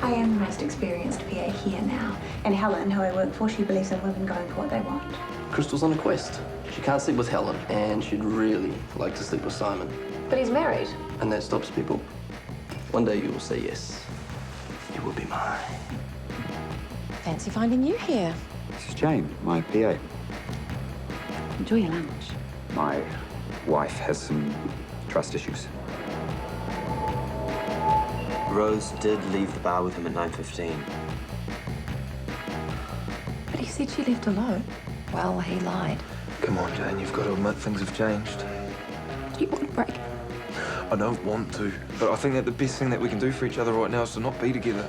I am the most experienced PA here now. And Helen, who I work for, she believes in women going for what they want. Crystal's on a quest. She can't sleep with Helen, and she'd really like to sleep with Simon. But he's married. And that stops people. One day you will say yes. You will be mine. Fancy finding you here. This is Jane, my PA. Enjoy your lunch. My wife has some trust issues. Rose did leave the bar with him at 9:15. But he said she left alone. Well, he lied. Come on, Jane, you've got to admit things have changed. Do you want a break? I don't want to, but I think that the best thing that we can do for each other right now is to not be together.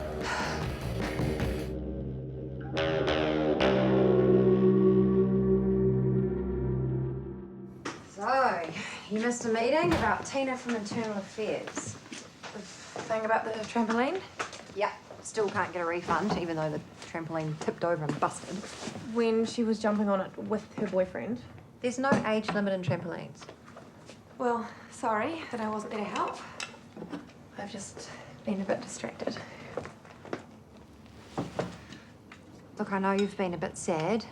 So, you missed a meeting about Tina from Internal Affairs. The thing about the trampoline? Yeah, still can't get a refund, even though the trampoline tipped over and busted. When she was jumping on it with her boyfriend. There's no age limit in trampolines. Well, sorry that I wasn't there to help. I've just been a bit distracted. Look, I know you've been a bit sad,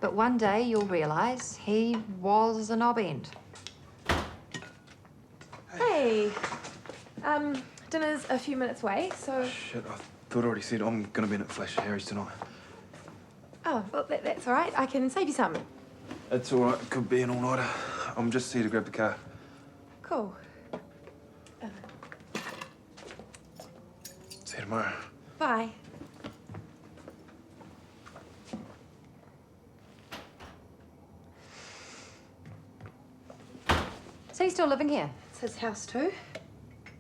but one day you'll realise he was a knob end. Hey, dinner's a few minutes away, so... Shit, I thought I already said I'm going to be in at Flash Harry's tonight. Oh, well, that's all right. I can save you some. It's all right. It could be an all-nighter. I'm just here to grab the car. Cool. See you tomorrow. Bye. So he's still living here? It's his house too.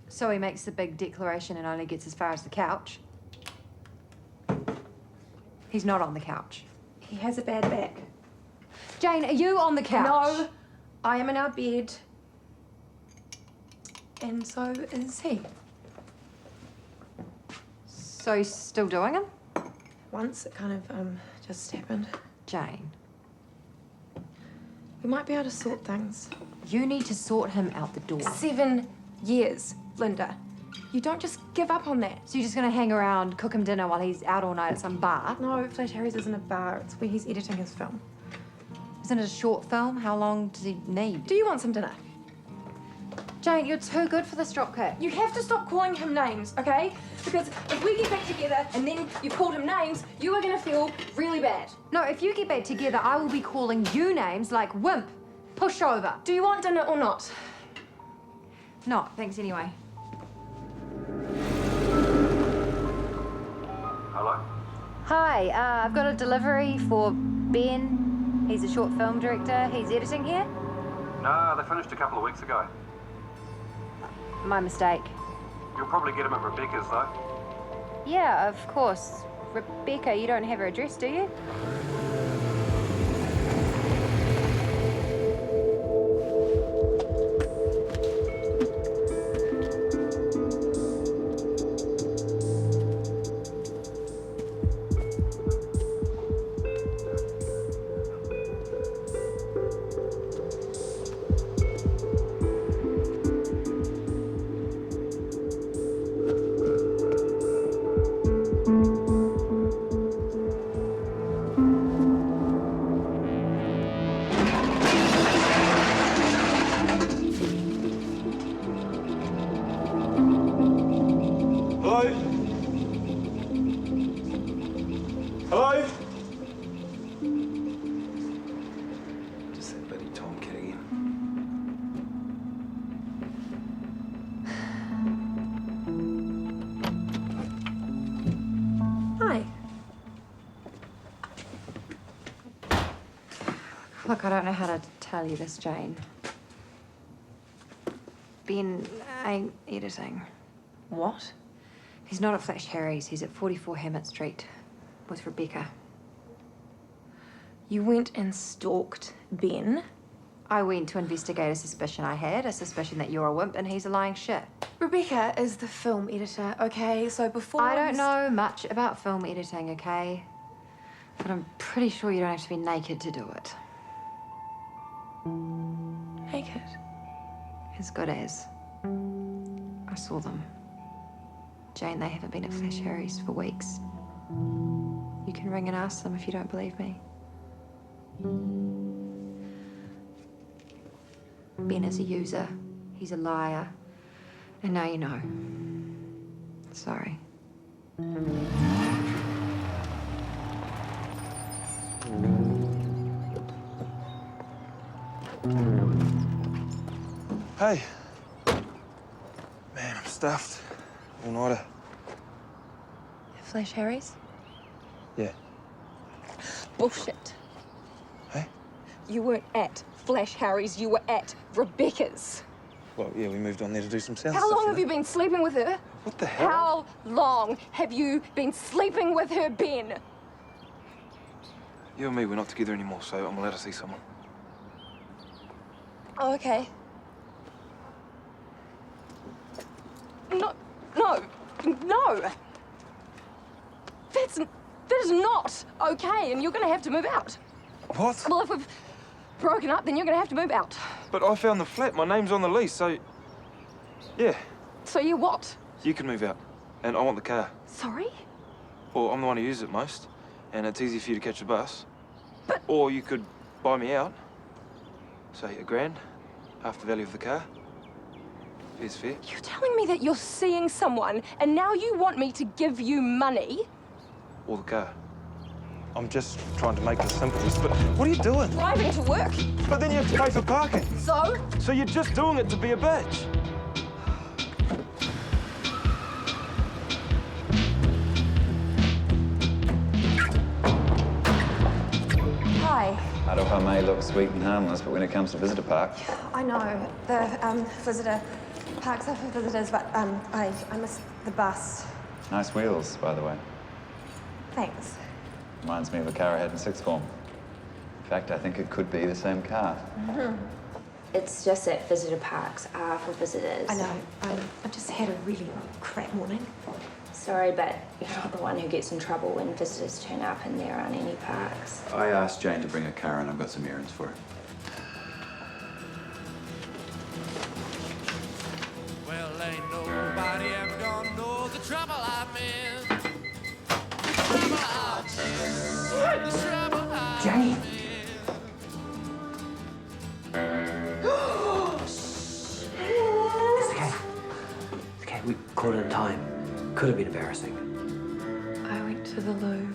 So he makes the big declaration and only gets as far as the couch? He's not on the couch. He has a bad back. Jane, are you on the couch? No, I am in our bed. And so is he. So he's still doing it? Once it kind of, just happened. Jane, We might be able to sort things. you need to sort him out the door. 7 years, Linda. You don't just give up on that. So you're just gonna hang around, cook him dinner while he's out all night at some bar? No, Flash Harry's isn't a bar. It's where he's editing his film. Isn't it a short film? How long does he need? Do you want some dinner? Jane, you're too good for this dropkick. You have to stop calling him names, okay? Because if we get back together and then you've called him names, you are gonna feel really bad. No, if you get back together, I will be calling you names like wimp, pushover. Do you want dinner or not? No, thanks anyway. Hello? Hi, I've got a delivery for Ben. He's a short film director. He's editing here. No, they finished a couple of weeks ago. My mistake. You'll probably get him at Rebecca's, though. Yeah, of course. Rebecca, you don't have her address, do you? Hello? Hello? Just that bloody Tom kid again. Hi. Look, I don't know how to tell you this, Jane. Ben ain't editing. What? He's not at Flash Harry's. He's at 44 Hammett Street with Rebecca. You went and stalked Ben? I went to investigate a suspicion I had, a suspicion that you're a wimp and he's a lying shit. Rebecca is the film editor, okay? So before I don't know much about film editing, okay? But I'm pretty sure you don't have to be naked to do it. Naked? As good as. I saw them. Jane, they haven't been at Flash Harry's for weeks. You can ring and ask them if you don't believe me. Ben is a user. He's a liar. And now you know. Sorry. Hey. Man, I'm stuffed. All-nighter. Flash Harry's? Yeah. Bullshit. Hey? You weren't at Flash Harry's, you were at Rebecca's. Well, yeah, we moved on there to do some sound How stuff. long have you been sleeping with her? What the hell? How long have you been sleeping with her, Ben? You and me, we're not together anymore, so I'm allowed to see someone. Oh, okay. No, no, no. That is not okay, and you're gonna have to move out. What? Well, if we've broken up, then you're gonna have to move out. But I found the flat. My name's on the lease, so... Yeah, So you what? you can move out. And I want the car. Sorry? Well, I'm the one who uses it most, and it's easy for you to catch the bus. But- Or you could buy me out. Say $1,000, half the value of the car. Fair's fair. You're telling me that you're seeing someone, and now you want me to give you money? Or the car. I'm just trying to make the simplest, but what are you doing? Driving to work? But then you have to pay for parking. So? So you're just doing it to be a bitch. Hi. Aroha may look sweet and harmless, but when it comes to visitor parks, I know. The visitor parks are for visitors, but I missed the bus. nice wheels, by the way. Thanks. Reminds me of a car I had in sixth form. In fact, I think it could be the same car. It's just that visitor parks are for visitors. I know. I just had a really crap morning. Sorry, but you're not the one who gets in trouble when visitors turn up and there aren't any parks. I asked Jane to bring a car and I've got some errands for her. Well, ain't nobody ever gonna know the trouble I'm in. The trouble I'm Jane. It's okay, we caught it in time. Could have been embarrassing. I went to the loo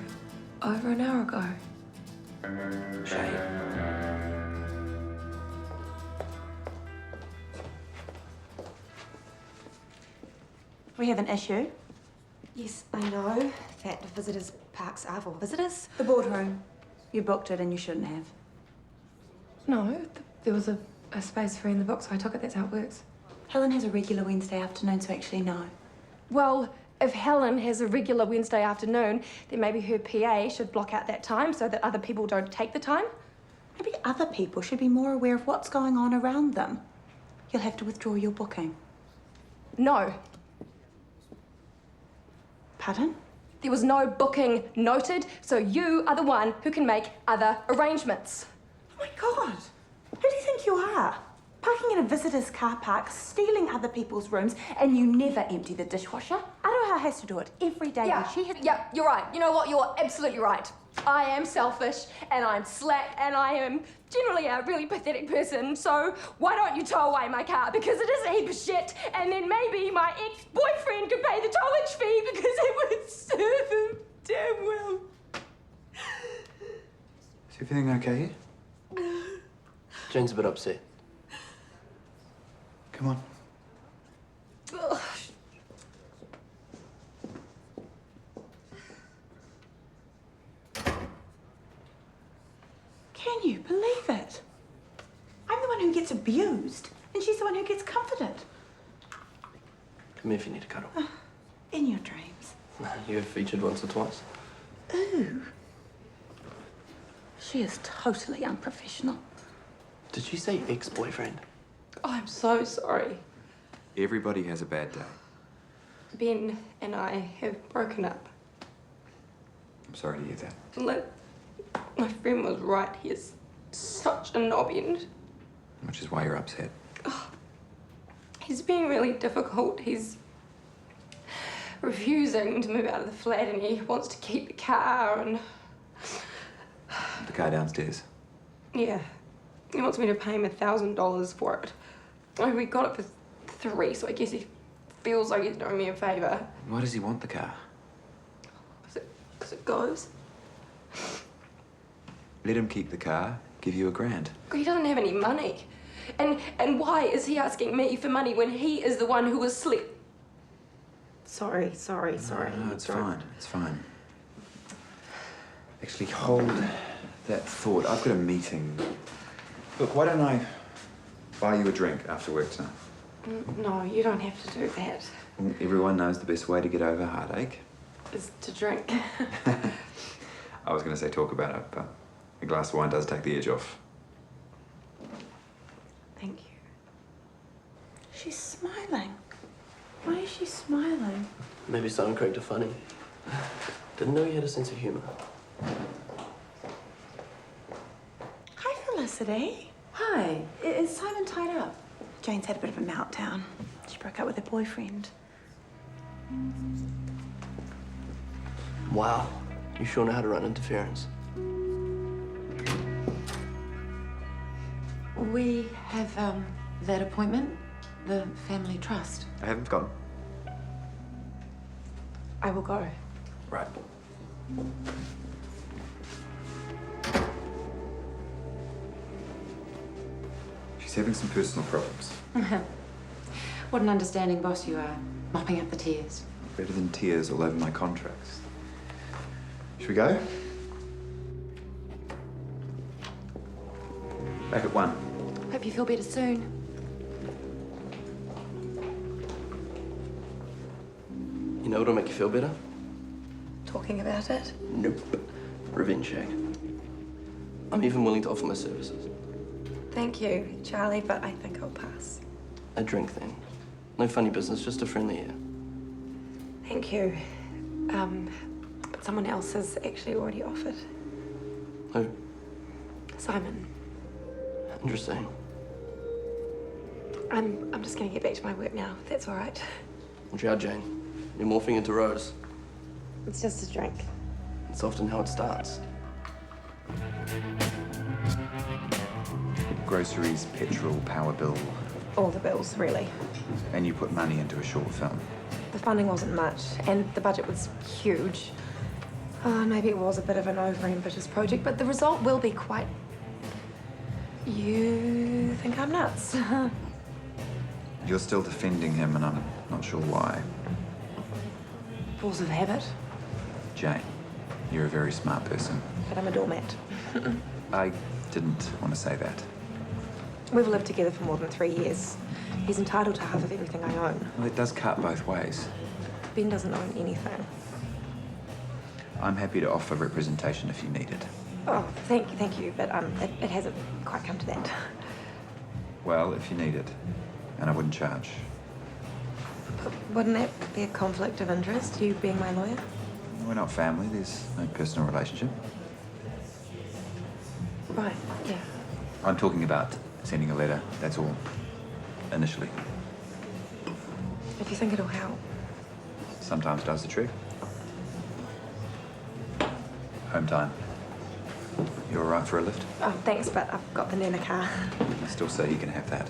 over an hour ago. Shame. We have an issue. Yes, I know that visitors parks are for visitors. The boardroom. You booked it and you shouldn't have. No, there was a space free in the book, so I took it. That's how it works. Helen has a regular Wednesday afternoon, so actually no. Well, if Helen has a regular Wednesday afternoon, then maybe her PA should block out that time so that other people don't take the time. Maybe other people should be more aware of what's going on around them. You'll have to withdraw your booking. No. Pardon? There was no booking noted, so you are the one who can make other arrangements. Oh my God. Who do you think you are? Parking in a visitor's car park, stealing other people's rooms, and you never empty the dishwasher. Aroha has to do it every day. Yeah, and she has... yeah, you're right. You know what? You're absolutely right. I am selfish, and I'm slack, and I am generally a really pathetic person, so why don't you tow away my car? Because it is a heap of shit, and then maybe my ex-boyfriend could pay the towage fee because it would serve him damn well. Is everything okay here? Jane's a bit upset. Come on. Ugh. Can you believe it? I'm the one who gets abused, and she's the one who gets comforted. Come here if you need a cuddle. In your dreams. You have featured once or twice. Ooh. She is totally unprofessional. Did she say ex-boyfriend? I'm so sorry. Everybody has a bad day. Ben and I have broken up. I'm sorry to hear that. Like, my friend was right. He is such a knob end. Which is why you're upset. He's being really difficult. He's refusing to move out of the flat, and he wants to keep the car, and The car downstairs. yeah, he wants me to pay him $1,000 for it. Oh, we got it for $3, so I guess he feels like he's doing me a favour. Why does he want the car? Because it goes. Let him keep the car, give you $1,000. He doesn't have any money. And why is he asking me for money when he is the one who was asleep? Sorry. No, it's fine. It's fine. Actually, hold that thought. I've got a meeting. Look, why don't I buy you a drink after work tonight? No, you don't have to do that. Everyone knows the best way to get over heartache. Is to drink. I was going to say talk about it, but a glass of wine does take the edge off. Thank you. She's smiling. Why is she smiling? Maybe someone cracked her funny. Didn't know you had a sense of humour. Hi, Felicity. Hi. Is Simon tied up? Jane's had a bit of a meltdown. She broke up with her boyfriend. Wow. You sure know how to run interference. We have, that appointment, the family trust. I haven't forgotten. I will go. Right. She's having some personal problems. What an understanding boss you are, mopping up the tears. Better than tears all over my contracts. Should we go? Back at 1. Hope you feel better soon. You know what'll make you feel better? Talking about it? Nope. Revenge shack. I'm even willing to offer my services. Thank you, Charlie, but I think I'll pass. A drink then. No funny business, just a friendly air. Thank you. But someone else has actually already offered. Who? Simon. Interesting. I'm just gonna get back to my work now, if that's all right. Watch out, Jane. You're morphing into Rose. It's just a drink. It's often how it starts. Groceries, petrol, power bill, All the bills, really. and you put money into a short film. The funding wasn't much, and the budget was huge. Maybe it was a bit of an over-ambitious project, but the result will be quite... You think I'm nuts? You're still defending him, and I'm not sure why. Force of habit, Jane, you're a very smart person. but I'm a doormat. I didn't want to say that. We've lived together for more than 3 years. He's entitled to half of everything I own. Well, it does cut both ways. Ben doesn't own anything. I'm happy to offer representation if you need it. Oh, thank you, but it hasn't quite come to that. Well, if you need it. And I wouldn't charge. But wouldn't that be a conflict of interest, you being my lawyer? We're not family. There's no personal relationship. Right, yeah. I'm talking about sending a letter, that's all. Initially. If you think it'll help. Sometimes does the trick. Home time. You all right for a lift? Oh, thanks, but I've got the Nana car. I still say you can have that.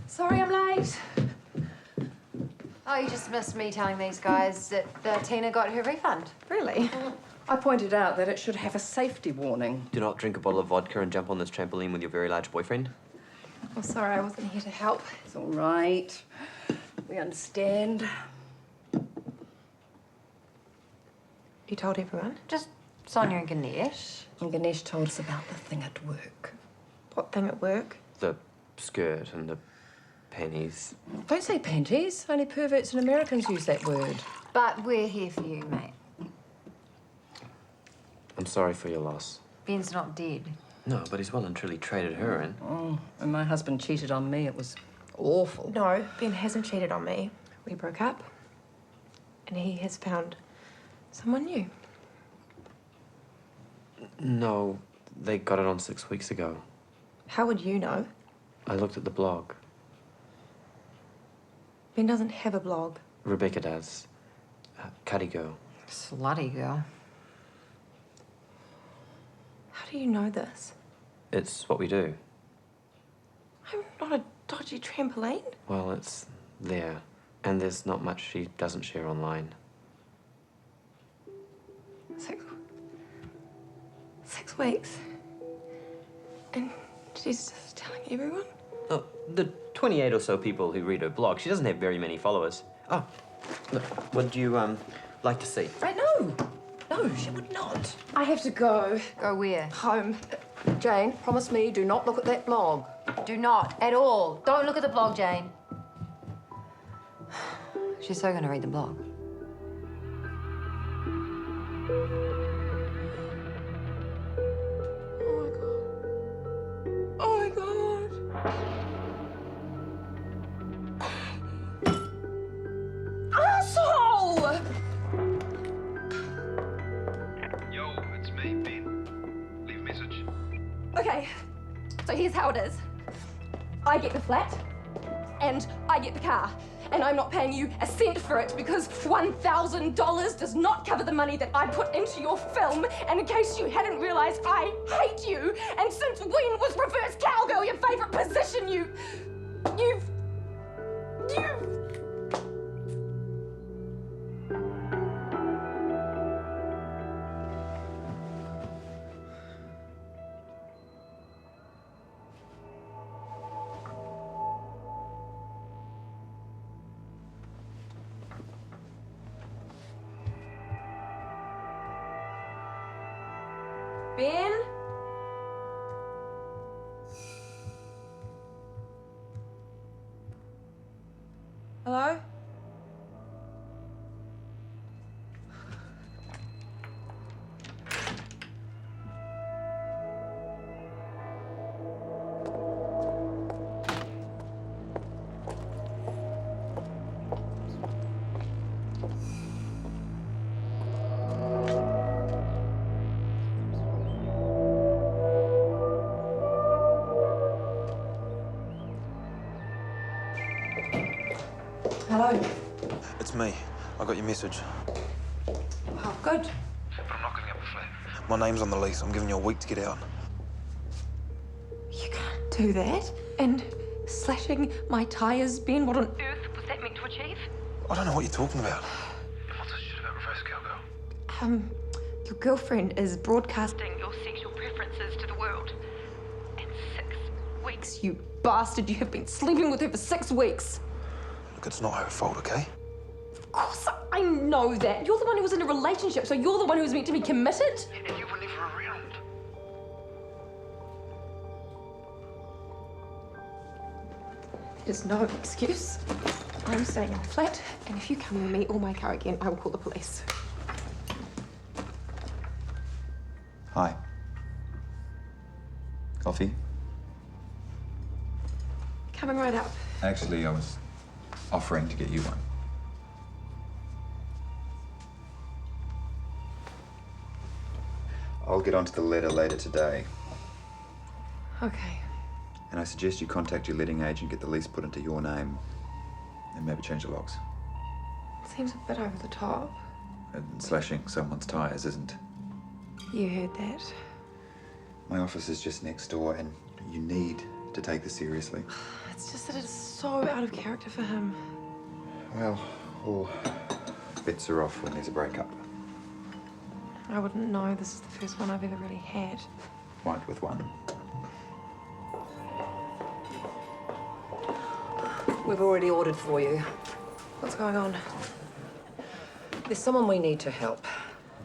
Sorry I'm late. Oh, you just missed me telling these guys that Tina got her refund. Really? I pointed out that it should have a safety warning. Do not drink a bottle of vodka and jump on this trampoline with your very large boyfriend. Oh, sorry, I wasn't here to help. It's all right. We understand. You told everyone? Just Sonia and Ganesh. And Ganesh told us about the thing at work. What thing at work? The skirt and the panties. Don't say panties. Only perverts and Americans use that word. But we're here for you, mate. I'm sorry for your loss. Ben's not dead. No, but he's well and truly traded her in. Oh, when my husband cheated on me, it was awful. No, Ben hasn't cheated on me. We broke up. And he has found someone new. No, they got it on 6 weeks ago. How would you know? I looked at the blog. Ben doesn't have a blog. Rebecca does. Cuddy girl. Slutty girl. How do you know this? It's what we do. I'm not a dodgy trampoline. Well, it's there. And there's not much she doesn't share online. 6 weeks. And she's just telling everyone? Oh, the 28 or so people who read her blog, she doesn't have very many followers. Oh, look, would you, like to see? No! No, she would not. I have to go. Go where? Home. Jane, promise me, do not look at that blog. Do not, at all. Don't look at the blog, Jane. She's so gonna read the blog. Oh my god. Asshole! Yo, it's me, Ben. Leave a message. Okay, so here's how it is. I get the flat, and I get the car. And I'm not paying you a cent for it because $1,000 does not cover the money that I put into your film. And in case you hadn't realized, I hate you. And since when was reverse cowgirl your favorite position? You've... Ben? Hello? Hello. It's me. I got your message. Oh, good. But I'm not giving up the flat. My name's on the lease. I'm giving you a week to get out. You can't do that. And slashing my tyres, Ben, what on earth was that meant to achieve? I don't know what you're talking about. What's this shit about reverse cowgirl? Your girlfriend is broadcasting your sexual preferences to the world. In 6 weeks, you bastard, you have been sleeping with her for 6 weeks. Look, it's not her fault, okay? Of course, I know that. You're the one who was in a relationship, so you're the one who was meant to be committed. And you were never around. There's no excuse. I'm staying in the flat, and if you come near me or my car again, I will call the police. Hi. Coffee? Coming right up. Actually, I was offering to get you one. I'll get onto the letter later today, Okay. and I suggest you contact your letting agent, get the lease put into your name, and maybe change the locks. Seems a bit over the top. And slashing someone's tyres isn't. You heard that. My office is just next door, and you need to take this seriously. It's just that it's so out of character for him. Well, all bets are off when there's a breakup. I wouldn't know. This is the first one I've ever really had. Right with one. We've already ordered for you. What's going on? There's someone we need to help.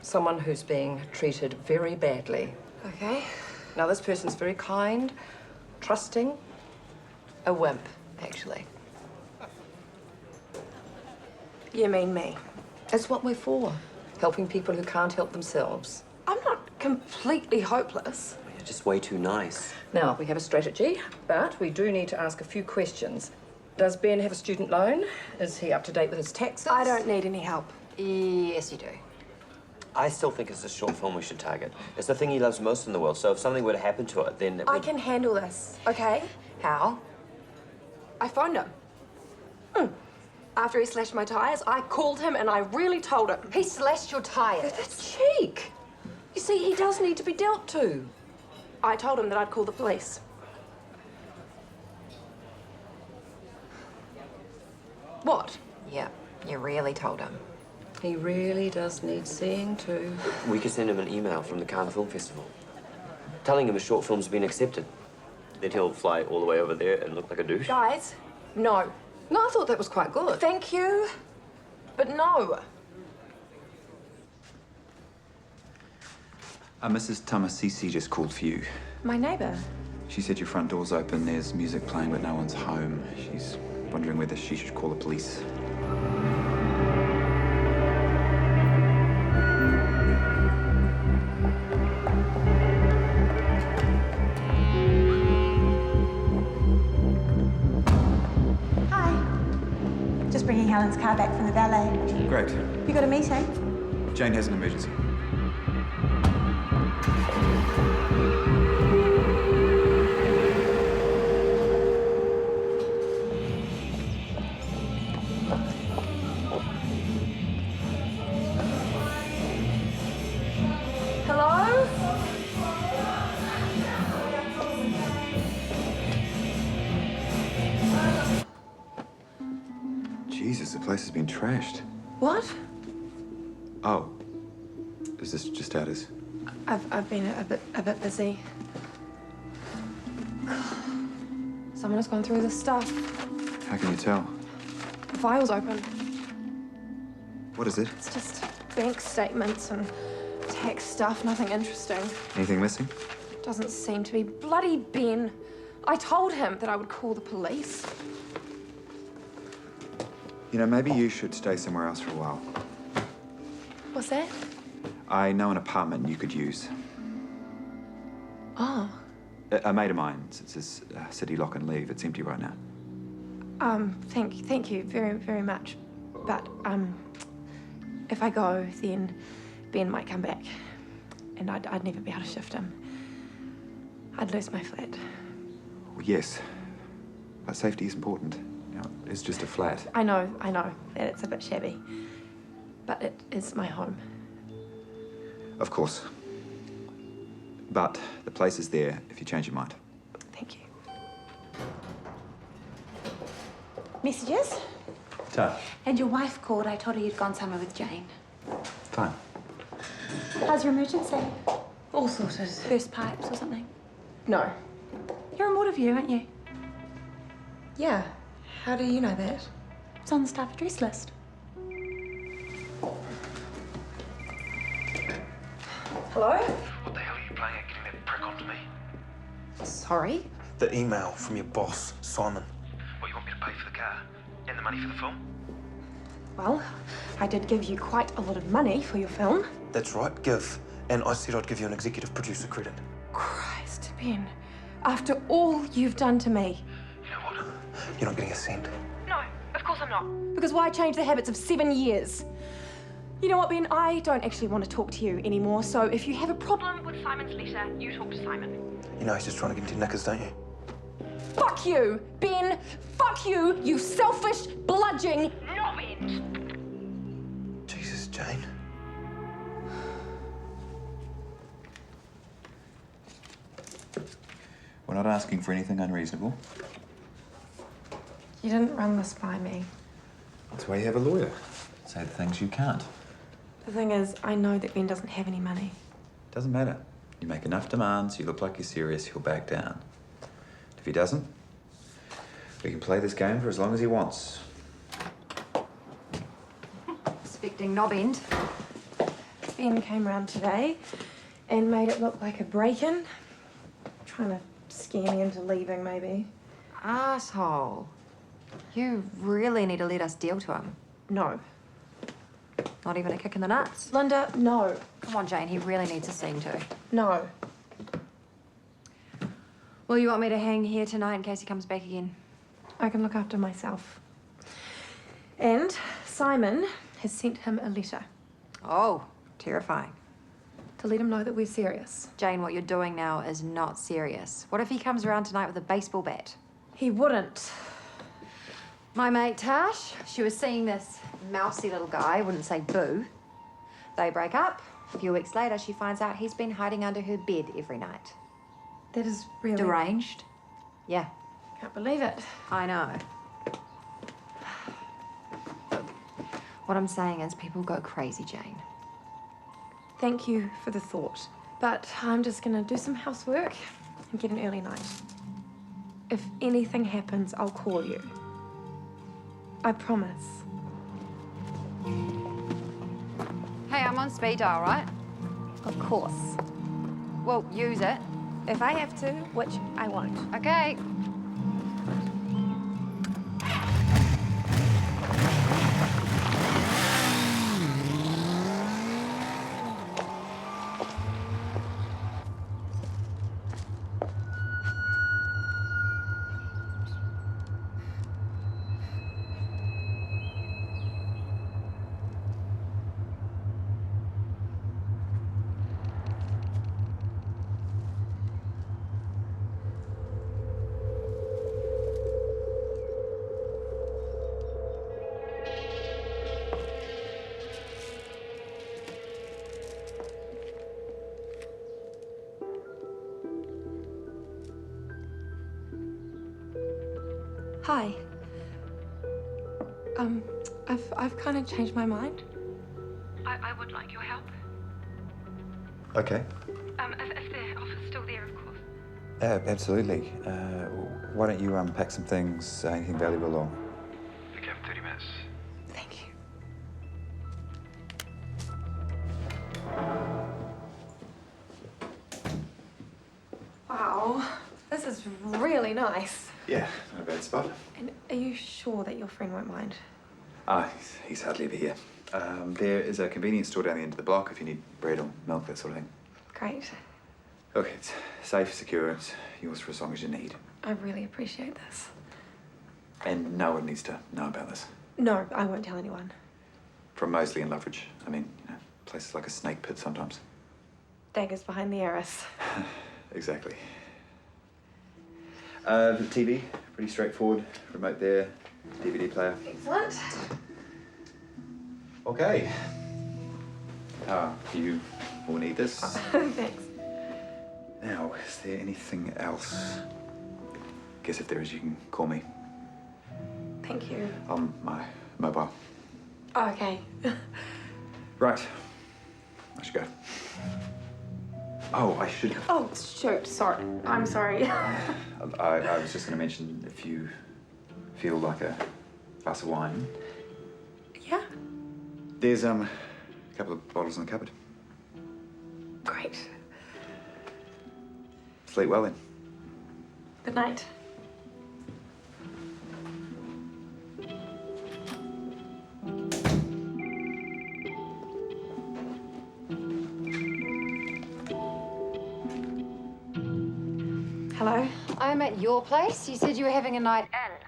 Someone who's being treated very badly. Okay. Now, this person's very kind, trusting, a wimp, actually. You mean me? That's what we're for, helping people who can't help themselves. I'm not completely hopeless. You're just way too nice. Now, we have a strategy, but we do need to ask a few questions. Does Ben have a student loan? Is he up to date with his taxes? I don't need any help. Yes, you do. I still think it's the short film we should target. It's the thing he loves most in the world, so if something were to happen to it, then it I would... can handle this, okay? How? I phoned him. After he slashed my tyres, I called him and I really told him. He slashed your tyres. That's cheek. You see, he does need to be dealt to. I told him that I'd call the police. What? Yeah, you really told him. He really does need seeing too. We could send him an email from the Cannes Film Festival, telling him his short film's been accepted. Then he'll fly all the way over there and look like a douche. Guys, no. No, I thought that was quite good. Thank you, but no. Mrs. Tamasisi just called for you. My neighbour. She said your front door's open, there's music playing, but no one's home. She's wondering whether she should call the police. Hi. Just bringing Helen's car back from the valet. Great. You got a meeting? Jane has an emergency. Hello? Jesus, the place has been trashed. What? Oh. Is this just ours? I've been a bit busy. Someone has gone through the stuff. How can you tell? The file's open. What is it? It's just bank statements and tax stuff, nothing interesting. Anything missing? Doesn't seem to be. Bloody Ben. I told him that I would call the police. You know, maybe you should stay somewhere else for a while. What's that? I know an apartment you could use. Oh. A mate of mine, it's his city lock and leave. It's empty right now. Thank you very, very much. But, if I go, then Ben might come back. And I'd never be able to shift him. I'd lose my flat. Well, yes, but safety is important. You know, it's just a flat. I know that it's a bit shabby. But it is my home. Of course. But the place is there if you change your mind. Thank you. Messages? Tough. And your wife called. I told her you'd gone somewhere with Jane. Fine. How's your emergency? All sorted. Burst pipes or something? No. You're a ward of you, aren't you? Yeah. How do you know that? It's on the staff address list. Hello? What the hell are you playing at getting that prick onto me? Sorry? The email from your boss, Simon. What, you want me to pay for the car? And the money for the film? Well, I did give you quite a lot of money for your film. That's right, give. And I said I'd give you an executive producer credit. Christ, Ben. After all you've done to me. You know what? You're not getting a cent. No, of course I'm not. Because why change the habits of 7 years? You know what, Ben? I don't actually want to talk to you anymore, so if you have a problem with Simon's letter, you talk to Simon. You know he's just trying to get into knickers, don't you? Fuck you, Ben! Fuck you, you selfish, bludging knobhead! Jesus, Jane. We're not asking for anything unreasonable. You didn't run this by me. That's why you have a lawyer. Say the things you can't. The thing is, I know that Ben doesn't have any money. Doesn't matter. You make enough demands, you look like you're serious, he'll back down. If he doesn't, we can play this game for as long as he wants. Expecting knob end. Ben came round today and made it look like a break-in. Trying to scare me into leaving, maybe. Asshole. You really need to let us deal to him. No. Not even a kick in the nuts? Linda, no. Come on, Jane, he really needs a scene too. No. Well, you want me to hang here tonight in case he comes back again? I can look after myself. And Simon has sent him a letter. Oh, terrifying. To let him know that we're serious. Jane, what you're doing now is not serious. What if he comes around tonight with a baseball bat? He wouldn't. My mate Tash, she was seeing this mousy little guy, wouldn't say boo. They break up. A few weeks later, she finds out he's been hiding under her bed every night. That is really... Deranged? Yeah. Can't believe it. I know. What I'm saying is people go crazy, Jane. Thank you for the thought. But I'm just gonna do some housework and get an early night. If anything happens, I'll call you. I promise. Hey, I'm on speed dial, right? Of course. Well, use it. If I have to, which I won't. Okay. Hi. I've kind of changed my mind. I would like your help. Okay. If the offer's still there, of course. Absolutely. Why don't you pack some things, anything valuable along? Pick up 30 minutes. Thank you. Wow, this is really nice. Yeah, not a bad spot. And are you sure that your friend won't mind? He's hardly ever here. There is a convenience store down the end of the block if you need bread or milk, that sort of thing. Great. Look, it's safe, secure, it's yours for as long as you need. I really appreciate this. And no one needs to know about this. No, I won't tell anyone. From Moseley and Loveridge. I mean, places like a snake pit sometimes. Daggers behind the arrows. Exactly. The TV, pretty straightforward. Remote there, DVD player. Excellent. Okay. You will need this. Thanks. Now, is there anything else? Guess if there is, you can call me. Thank you. On my mobile. Oh, okay. Right. I should go. Oh, I should... Oh, shoot. Sorry. I'm sorry. I was just going to mention, if you feel like a glass of wine... Yeah? There's, a couple of bottles in the cupboard. Great. Sleep well, then. Good night. Hello? I'm at your place. You said you were having a night in.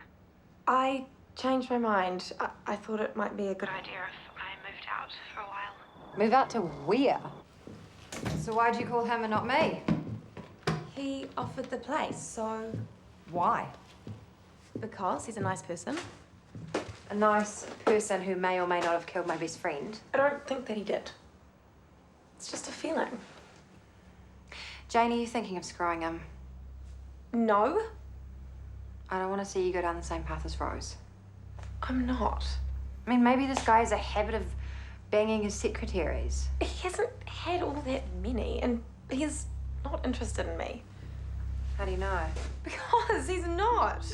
I changed my mind. I thought it might be a good idea if I moved out for a while. Move out to where? So why'd you call him and not me? He offered the place, so... Why? Because he's a nice person. A nice person who may or may not have killed my best friend. I don't think that he did. It's just a feeling. Jane, are you thinking of screwing him? No. I don't want to see you go down the same path as Rose. I'm not. I mean, maybe this guy has a habit of banging his secretaries. He hasn't had all that many, and he's not interested in me. How do you know? Because he's not.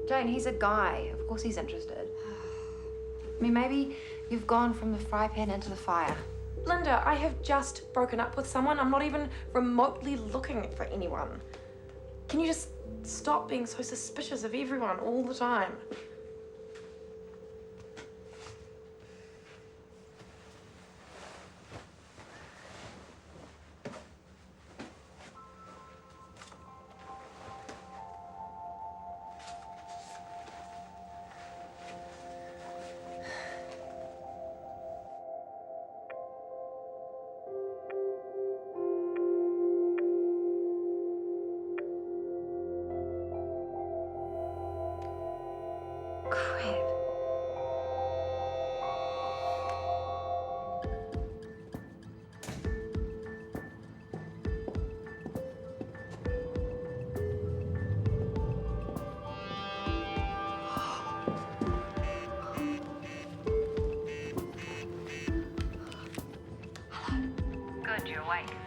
Jane, he's a guy. Of course he's interested. I mean, maybe you've gone from the fry pan into the fire. Linda, I have just broken up with someone. I'm not even remotely looking for anyone. Can you just stop being so suspicious of everyone all the time?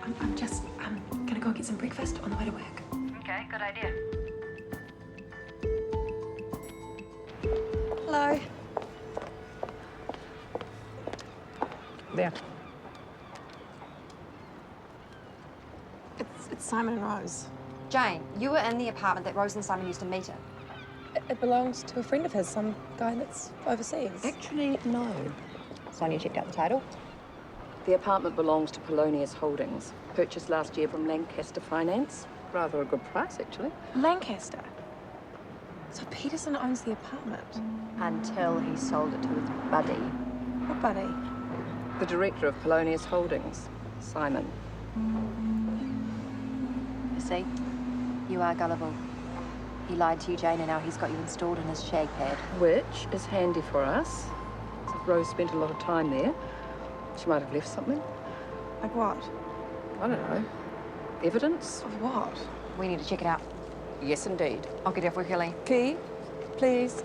I'm gonna go get some breakfast on the way to work. Okay, good idea. Hello. There. It's Simon and Rose. Jane, you were in the apartment that Rose and Simon used to meet in. It belongs to a friend of his, some guy that's overseas. Actually, no. Sonia checked out the title. The apartment belongs to Polonius Holdings. Purchased last year from Lancaster Finance. Rather a good price, actually. Lancaster. So Peterson owns the apartment. Until he sold it to his buddy. What buddy? The director of Polonius Holdings, Simon. You see, you are gullible. He lied to you, Jane, and now he's got you installed in his shag pad. Which is handy for us. If Rose spent a lot of time there, she might have left something. Like what? I don't know. Evidence? Of what? We need to check it out. Yes, indeed. I'll get off work early. Key, please.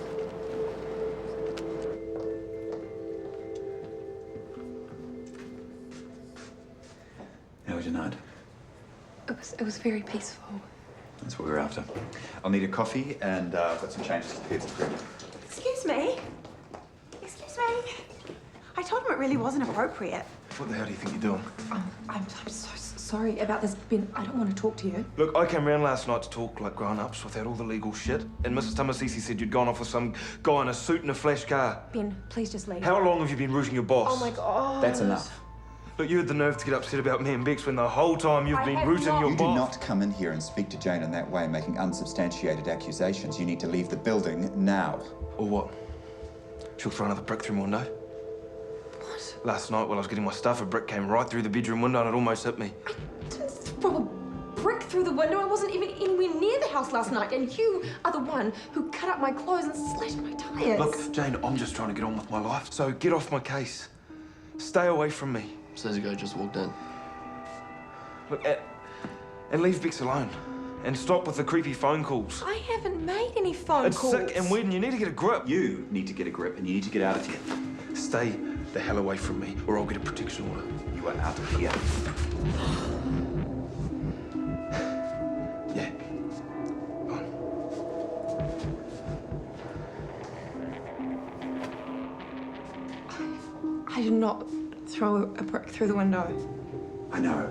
How was your night? It was very peaceful. That's what we were after. I'll need a coffee and I've got some changes to the pizza cream. Excuse me. Excuse me. I told him it really wasn't appropriate. What the hell do you think you're doing? I'm so sorry about this, Ben. I don't want to talk to you. Look, I came round last night to talk like grown-ups without all the legal shit, and Mrs. Tamasisi said you'd gone off with some guy in a suit and a flash car. Ben, please just leave. How long have you been rooting your boss? Oh my God. That's enough. Look, you had the nerve to get upset about me and Bex when the whole time you've been rooting your You boss. do not come in here and speak to Jane in that way, making unsubstantiated accusations. You need to leave the building now. Or what? She'll throw another brick through my window. What? Last night, while I was getting my stuff, a brick came right through the bedroom window and it almost hit me. From a brick through the window. I wasn't even anywhere near the house last night, and you are the one who cut up my clothes and slashed my tires. Look, Jane, I'm just trying to get on with my life, so get off my case. Stay away from me. Says a guy just walked in. Look, and leave Bex alone. And stop with the creepy phone calls. I haven't made any phone It's calls. sick and weird and you need to get a grip. You need to get a grip and you need to get out of here. Stay the hell away from me or I'll get a protection order. You are out of here. Yeah. On. I did not throw a brick through the window. I know.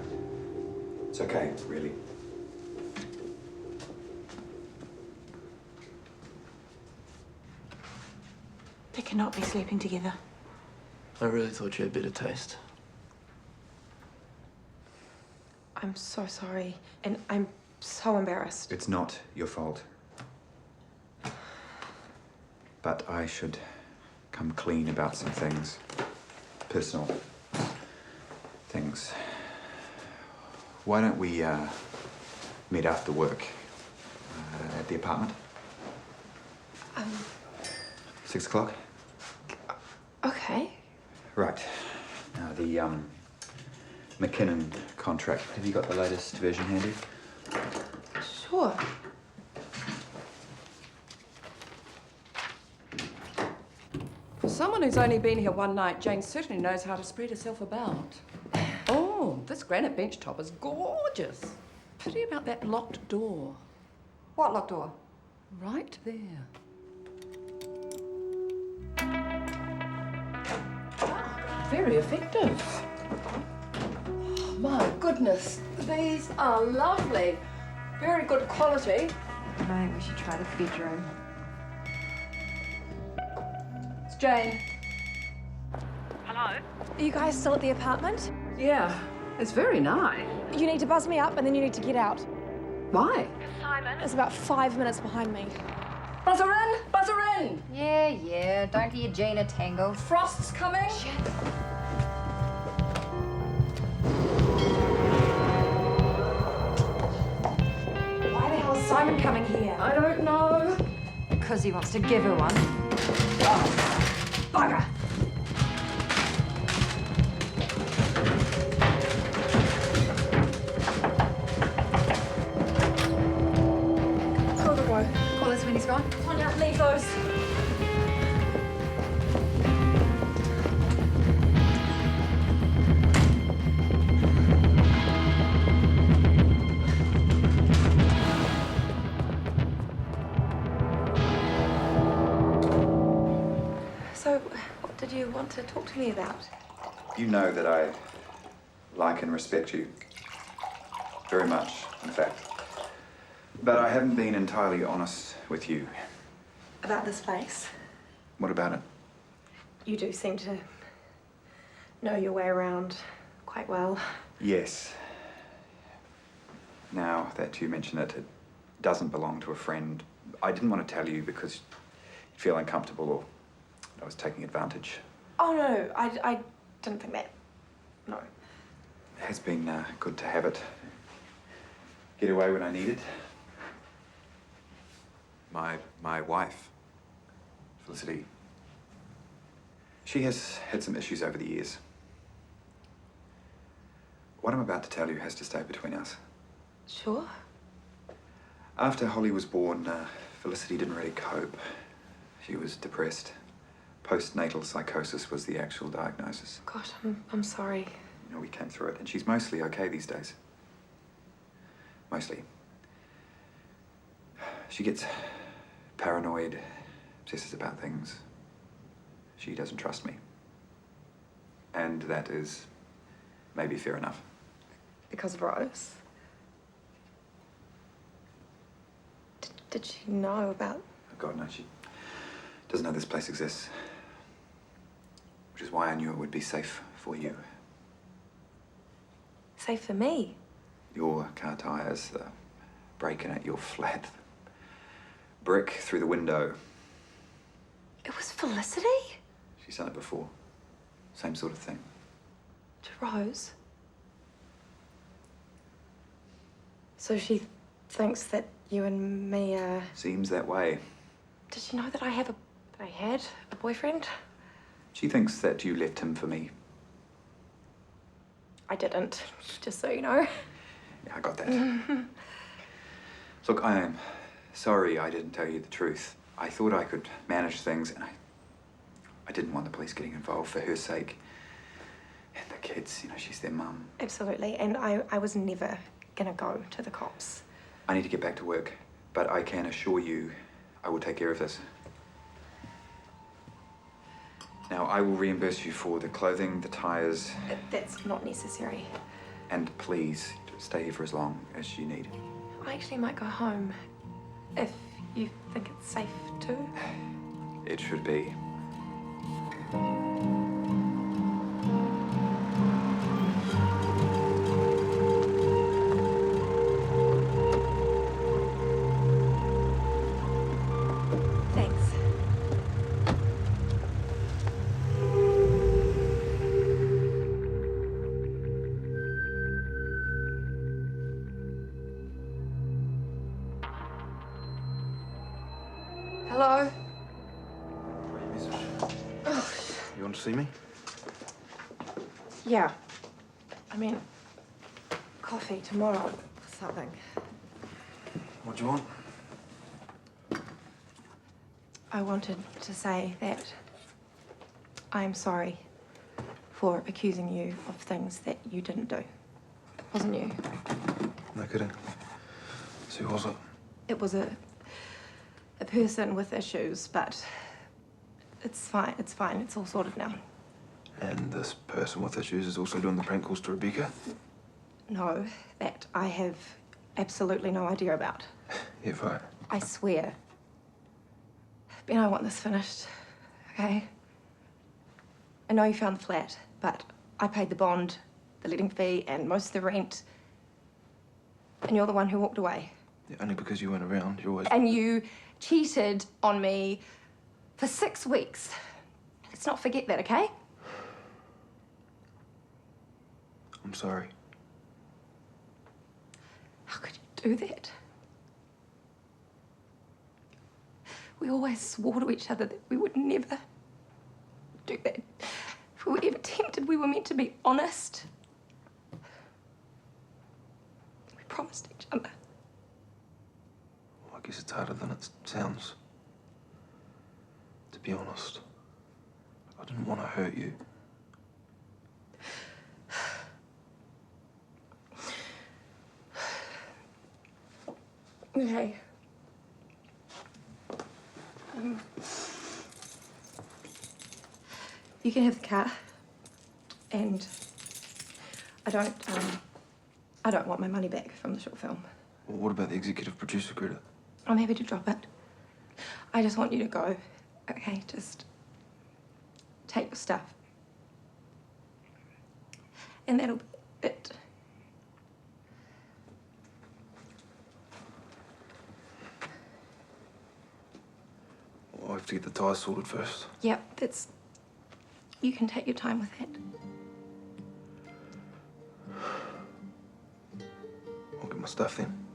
It's okay, really. They cannot be sleeping together. I really thought you had better taste. I'm so sorry, and I'm so embarrassed. It's not your fault. But I should come clean about some things. Personal things. Why don't we meet after work at the apartment? 6 o'clock? Okay. Right. Now, the McKinnon contract. Have you got the latest version handy? Sure. For someone who's only been here one night, Jane certainly knows how to spread herself about. Oh, this granite bench top is gorgeous. Pity about that locked door. What locked door? Right there. Very effective. Oh, my goodness, these are lovely. Very good quality. I think we should try the bedroom. It's Jane. Hello? Are you guys still at the apartment? Yeah, it's very nice. You need to buzz me up and then you need to get out. Why? Simon is about 5 minutes behind me. Buzz her in! Buzz her in! Yeah, don't get your Gina tangled. Frost's coming. Shit. Why the hell is Simon coming here? I don't know. Because he wants to give her one. Oh, bugger. Call us when he's gone. Tonya, leave those. So, what did you want to talk to me about? You know that I like and respect you. Very much, in fact. But I haven't been entirely honest with you. About this place? What about it? You do seem to know your way around quite well. Yes. Now that you mention it, it doesn't belong to a friend. I didn't want to tell you because you'd feel uncomfortable or I was taking advantage. Oh, no, I didn't think that. No. It has been good to have it. Get away when I need it. My wife, Felicity, she has had some issues over the years. What I'm about to tell you has to stay between us. Sure. After Holly was born, Felicity didn't really cope. She was depressed. Postnatal psychosis was the actual diagnosis. Gosh, I'm sorry. You know, we came through it, and she's mostly okay these days. Mostly. She gets paranoid, obsesses about things. She doesn't trust me. And that is maybe fair enough. Because of Rose? Did she know about... Oh God, no, she doesn't know this place exists. Which is why I knew it would be safe for you. Safe for me? Your car tires, the break-in at your flat, the brick through the window. It was Felicity? She's done it before. Same sort of thing. To Rose? So she thinks that you and me are... Seems that way. Did she know that I had a boyfriend? She thinks that you left him for me. I didn't, just so you know. Yeah, I got that. Look, I am sorry I didn't tell you the truth. I thought I could manage things, and I didn't want the police getting involved for her sake. And the kids, you know, she's their mum. Absolutely, and I was never gonna go to the cops. I need to get back to work, but I can assure you I will take care of this. Now, I will reimburse you for the clothing, the tires. That's not necessary. And please, stay here for as long as you need. I actually might go home if you think it's safe to. It should be. Thanks. Hello? You want to see me? Yeah. I mean, coffee tomorrow or something. What do you want? I wanted to say that I'm sorry for accusing you of things that you didn't do. Wasn't you? No kidding. So who was it? It was a person with issues, but it's fine. It's fine. It's all sorted now. And this person with issues is also doing the prank calls to Rebecca? No, that I have absolutely no idea about. Yeah, fine. I swear. Ben, I want this finished, okay? I know you found the flat, but I paid the bond, the letting fee, and most of the rent. And you're the one who walked away. Yeah, only because you weren't around. You always... And you cheated on me for 6 weeks. Let's not forget that, okay? I'm sorry. How could you do that? We always swore to each other that we would never do that. If we were ever tempted, we were meant to be honest. We promised each other. Well, I guess it's harder than it sounds. To be honest. I didn't want to hurt you. Okay. You can have the car. And I don't want my money back from the short film. Well, what about the executive producer credit? I'm happy to drop it. I just want you to go. Okay, just take your stuff. And that'll be it. Well, I have to get the tyres sorted first. Yep, you can take your time with that. I'll get my stuff then.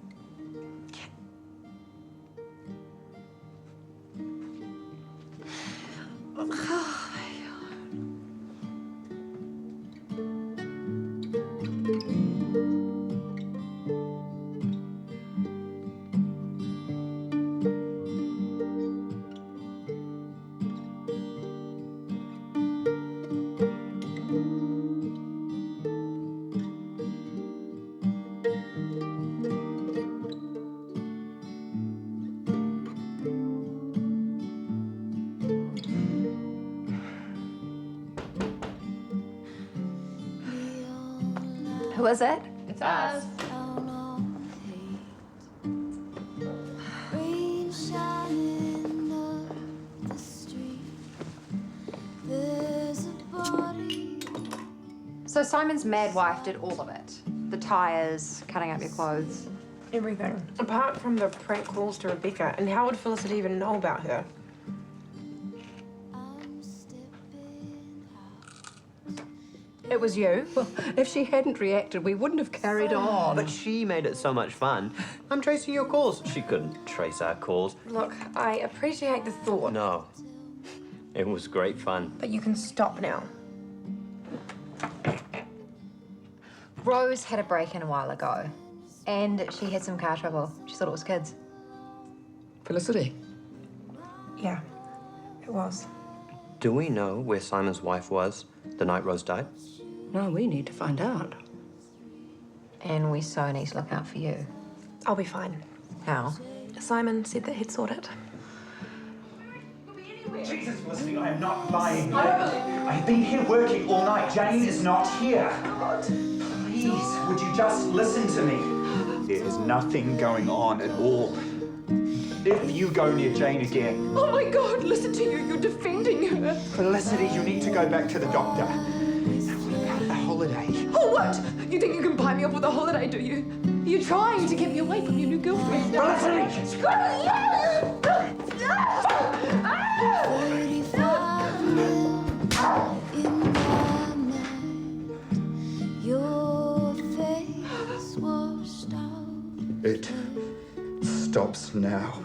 Who is it? It's us. So Simon's mad wife did all of it. The tyres, cutting up your clothes. Everything. Apart from the prank calls to Rebecca. And how would Felicity even know about her? It was you. Well, if she hadn't reacted, we wouldn't have carried on. But she made it so much fun. I'm tracing your calls. She couldn't trace our calls. Look, I appreciate the thought. No. It was great fun. But you can stop now. Rose had a break-in a while ago. And she had some car trouble. She thought it was kids. Felicity? Yeah, it was. Do we know where Simon's wife was the night Rose died? No, we need to find out. And we so need to look out for you. I'll be fine. How? Simon said that he'd sort it. Jesus, Felicity, I am not lying. I have been here working all night. Jane is not here. Please, would you just listen to me? There is nothing going on at all. If you go near Jane again... Oh my God, listen to you. You're defending her. Felicity, you need to go back to the doctor. What about the holiday? Oh, what? You think you can buy me off with a holiday, do you? You're trying to get me away from your new girlfriend. Felicity! Screw It stops now.